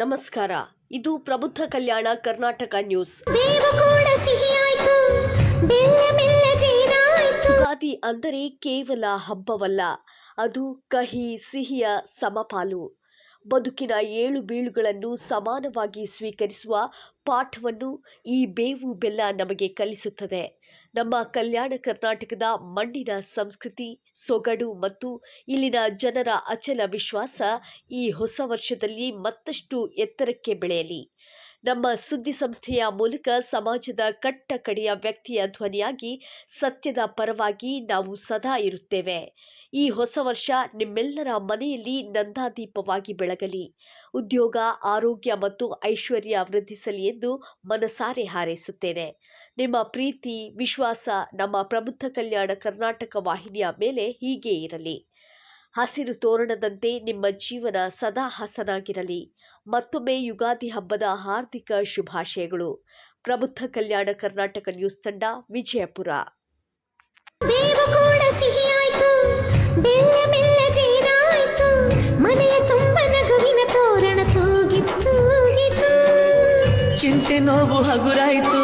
ನಮಸ್ಕಾರ. ಇದು ಪ್ರಬುದ್ಧ ಕಲ್ಯಾಣ ಕರ್ನಾಟಕ ನ್ಯೂಸ್. ಯುಗಾದಿ ಅಂದರೆ ಕೇವಲ ಹಬ್ಬವಲ್ಲ, ಅದು ಕಹಿ ಸಿಹಿಯ ಸಮಪಾಲು. ಬದುಕಿನ ಏಳು ಬೀಳುಗಳನ್ನು ಸಮಾನವಾಗಿ ಸ್ವೀಕರಿಸುವ ಪಾಠವನ್ನು ಈ ಬೇವು ಬೆಲ್ಲ ನಮಗೆ ಕಲಿಸುತ್ತದೆ. ನಮ್ಮ ಕಲ್ಯಾಣ ಕರ್ನಾಟಕದ ಮಣ್ಣಿನ ಸಂಸ್ಕೃತಿ, ಸೊಗಡು ಮತ್ತು ಇಲ್ಲಿನ ಜನರ ಅಚಲ ವಿಶ್ವಾಸ ಈ ಹೊಸ ವರ್ಷದಲ್ಲಿ ಮತ್ತಷ್ಟು ಎತ್ತರಕ್ಕೆ ಬೆಳೆಯಲಿ. ನಮ್ಮ ಸುದ್ದಿ ಸಂಸ್ಥೆಯ ಮೂಲಕ ಸಮಾಜದ ಕಟ್ಟ ಕಡೆಯ ವ್ಯಕ್ತಿಯ ಧ್ವನಿಯಾಗಿ ಸತ್ಯದ ಪರವಾಗಿ ನಾವು ಸದಾ ಇರುತ್ತೇವೆ. ಈ ಹೊಸ ವರ್ಷ ನಿಮ್ಮೆಲ್ಲರ ಮನೆಯಲ್ಲಿ ನಂದಾದೀಪವಾಗಿ ಬೆಳಗಲಿ. ಉದ್ಯೋಗ, ಆರೋಗ್ಯ ಮತ್ತು ಐಶ್ವರ್ಯ ವೃದ್ಧಿಸಲಿ ಎಂದು ಮನಸಾರೆ ಹಾರೈಸುತ್ತೇನೆ. ನಿಮ್ಮ ಪ್ರೀತಿ, ವಿಶ್ವಾಸ ನಮ್ಮ ಪ್ರಬುದ್ಧ ಕಲ್ಯಾಣ ಕರ್ನಾಟಕ ವಾಹಿನಿಯ ಮೇಲೆ ಹೀಗೆ ಇರಲಿ. ಹಸಿರು ತೋರಣದಂತೆ ನಿಮ್ಮ ಜೀವನ ಸದಾ ಹಸನಾಗಿರಲಿ. ಮತ್ತೊಮ್ಮೆ ಯುಗಾದಿ ಹಬ್ಬದ ಹಾರ್ದಿಕ ಶುಭಾಶಯಗಳು. ಪ್ರಬುದ್ಧ ಕಲ್ಯಾಣ ಕರ್ನಾಟಕ ನ್ಯೂಸ್ ತಂಡ, ವಿಜಯಪುರ. ಚಿಂತೆ ನೋವು ಹಗುರಾಯಿತು.